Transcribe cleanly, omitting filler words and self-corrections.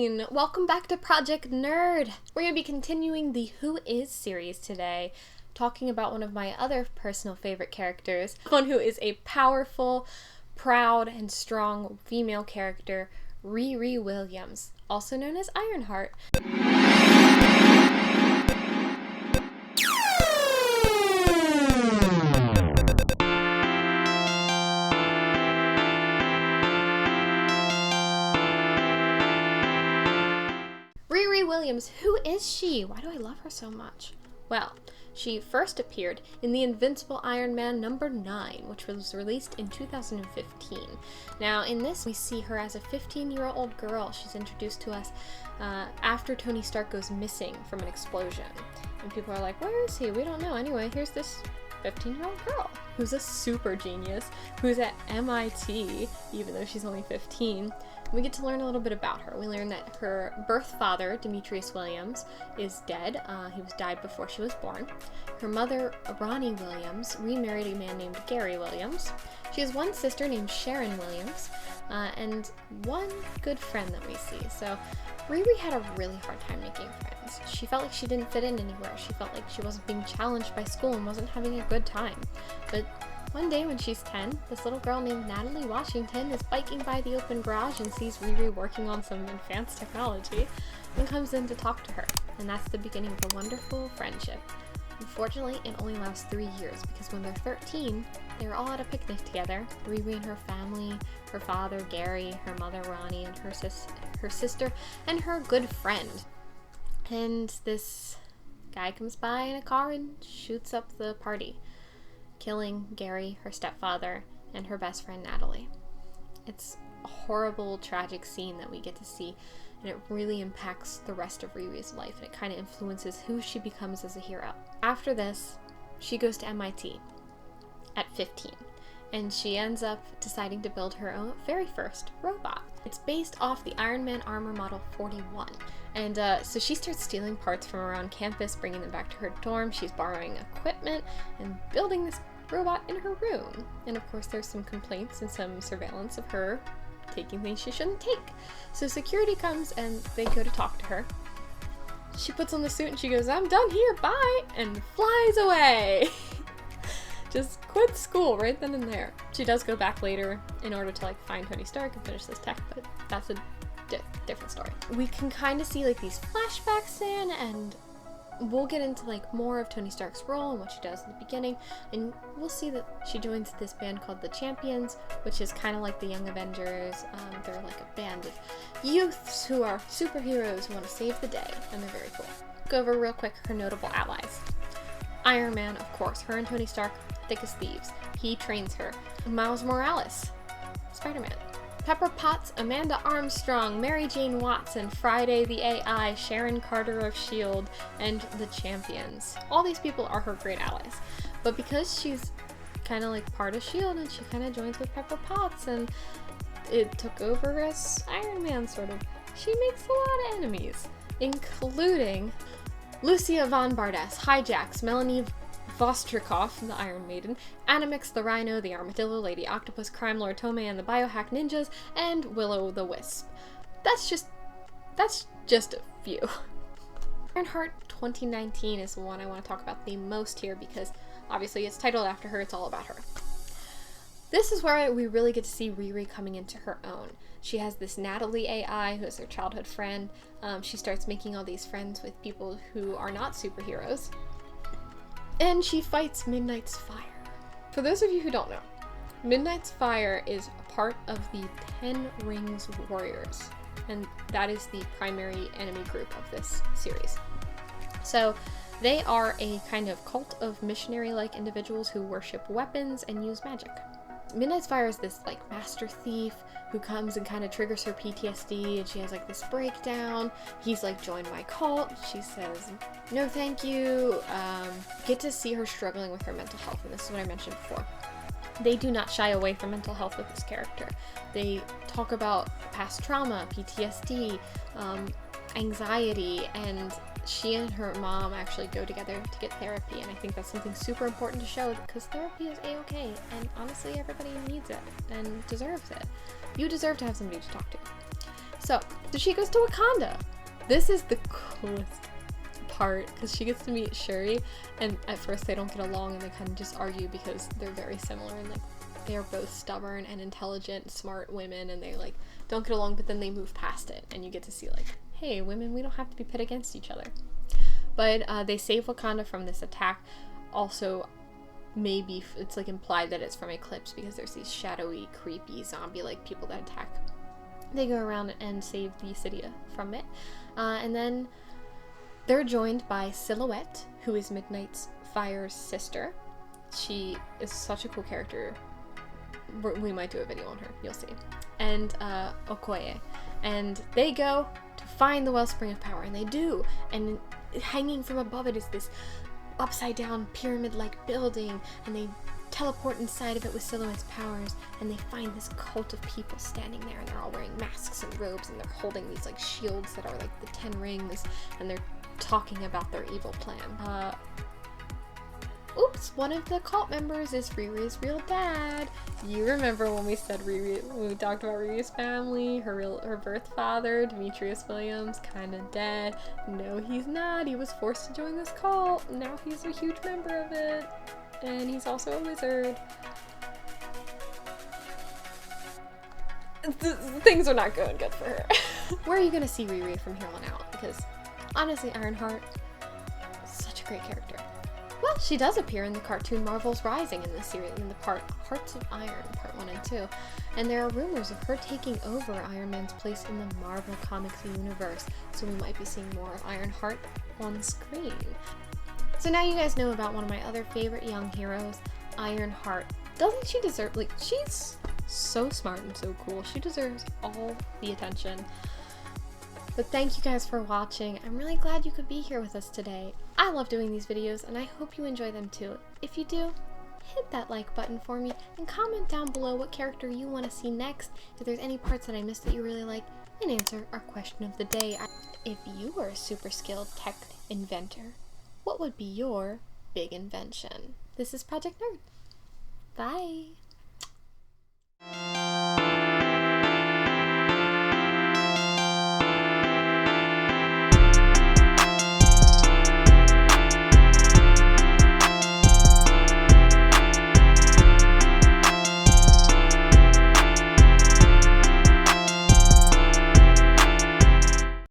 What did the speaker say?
Queen! Welcome back to Project Nerd! We're going to be continuing the Who Is series today, talking about one of my other personal favorite characters, one who is a powerful, proud, and strong female character, Riri Williams, also known as Ironheart. Riri Williams, who is she? Why do I love her so much? Well, she first appeared in The Invincible Iron Man #9, which was released in 2015. Now, in this, we see her as a 15-year-old girl. She's introduced to us after Tony Stark goes missing from an explosion. And people are like, where is he? We don't know. Anyway, here's this 15-year-old girl who's a super genius, who's at MIT, even though she's only 15. We get to learn a little bit about her. We learn that her birth father, Demetrius Williams, is dead. He died before she was born. Her mother, Riri Williams, remarried a man named Gary Williams. She has one sister named Sharon Williams, and one good friend that we see. So Riri had a really hard time making friends. She felt like she didn't fit in anywhere. She felt like she wasn't being challenged by school and wasn't having a good time. But one day when she's 10, this little girl named Natalie Washington is biking by the open garage and sees Riri working on some advanced technology and comes in to talk to her. And that's the beginning of a wonderful friendship. Unfortunately, it only lasts 3 years because when they're 13, they're all at a picnic together. Riri and her family, her father, Gary, her mother, Ronnie, and her sister, and her good friend. And this guy comes by in a car and shoots up the party, killing Gary, her stepfather, and her best friend Natalie. It's a horrible, tragic scene that we get to see, and it really impacts the rest of Riri's life, and it kind of influences who she becomes as a hero. After this, she goes to MIT at 15, and she ends up deciding to build her own very first robot. It's based off the Iron Man armor model 41, and so she starts stealing parts from around campus, bringing them back to her dorm. She's borrowing equipment and building this robot in her room. And of course there's some complaints and some surveillance of her taking things she shouldn't take. So security comes and they go to talk to her. She puts on the suit and she goes, "I'm done here, bye," and flies away. Just quit school right then and there. She does go back later in order to find Tony Stark and finish this tech, but that's a different story. We can kind of see these flashbacks in, and we'll get into more of Tony Stark's role and what she does in the beginning, and we'll see that she joins this band called the Champions, which is kind of like the Young Avengers. They're like a band of youths who are superheroes who want to save the day, and they're very cool. Go over real quick her notable allies. Iron Man, of course. Her and Tony Stark, thick as thieves. He trains her. Miles Morales, Spider-Man. Pepper Potts, Amanda Armstrong, Mary Jane Watson, Friday the A.A.I, Sharon Carter of S.H.I.E.L.D., and the Champions. All these people are her great allies. But because she's kind of part of S.H.I.E.L.D. and she kind of joins with Pepper Potts and it took over as Iron Man, sort of, she makes a lot of enemies, including Lucia Von Bardes, Hijax, Melanie Vostrikoff, the Iron Maiden, Animix the Rhino, the Armadillo, Lady Octopus, Crime Lord Tomei and the Biohack Ninjas, and Willow the Wisp. That's just a few. Ironheart 2019 is the one I want to talk about the most here because obviously it's titled after her, it's all about her. This is where we really get to see Riri coming into her own. She has this Natalie A.I, who is her childhood friend. She starts making all these friends with people who are not superheroes. And she fights Midnight's Fire. For those of you who don't know, Midnight's Fire is a part of the 10 Rings Warriors, and that is the primary enemy group of this series. So they are a kind of cult of missionary-like individuals who worship weapons and use magic. Midnight's Fire is this master thief who comes and kind of triggers her PTSD, and she has this breakdown. He's joined my cult. She says, no thank you. Get to see her struggling with her mental health, and this is what I mentioned before. They do not shy away from mental health with this character. They talk about past trauma, PTSD, anxiety, and she and her mom actually go together to get therapy, and I think that's something super important to show because therapy is A.O.K, and honestly everybody needs it and deserves it. You deserve to have somebody to talk to. So she goes to Wakanda. This is the coolest part because she gets to meet Shuri, and at first they don't get along and they kind of just argue because they're very similar and like they are both stubborn and intelligent, smart women, and they like don't get along, but then they move past it and you get to see like, hey, women, we don't have to be pit against each other. But they save Wakanda from this attack. Also, maybe it's like implied that it's from Eclipse because there's these shadowy, creepy, zombie-like people that attack. They go around and save the city from it. And then they're joined by Silhouette, who is Midnight's Fire's sister. She is such a cool character. We might do a video on her, you'll see. And Okoye. And they go to find the Wellspring of Power, and they do. And hanging from above it is this upside down pyramid-like building, and they teleport inside of it with Silhouette's powers, and they find this cult of people standing there, and they're all wearing masks and robes, and they're holding these like shields that are like the 10 rings, and they're talking about their evil plan. Oops, one of the cult members is Riri's real dad. You remember when we said when we talked about Riri's family, her birth father, Demetrius Williams, kinda dead. No, he's not. He was forced to join this cult. Now he's a huge member of it. And he's also a wizard. Things are not going good for her. Where are you gonna see Riri from here on out? Because honestly, Ironheart, such a great character. Well, she does appear in the cartoon Marvel's Rising in this series, in the part Hearts of Iron, part 1 and 2. And there are rumors of her taking over Iron Man's place in the Marvel Comics universe, so we might be seeing more of Ironheart on screen. So now you guys know about one of my other favorite young heroes, Ironheart. Doesn't she deserve, like, she's so smart and so cool. She deserves all the attention. But thank you guys for watching. I'm really glad you could be here with us today. I love doing these videos and I hope you enjoy them too. If you do, hit that like button for me and comment down below what character you want to see next, if there's any parts that I missed that you really like, and answer our question of the day. If you were a super skilled tech inventor, what would be your big invention? This is Project Nerd. Bye!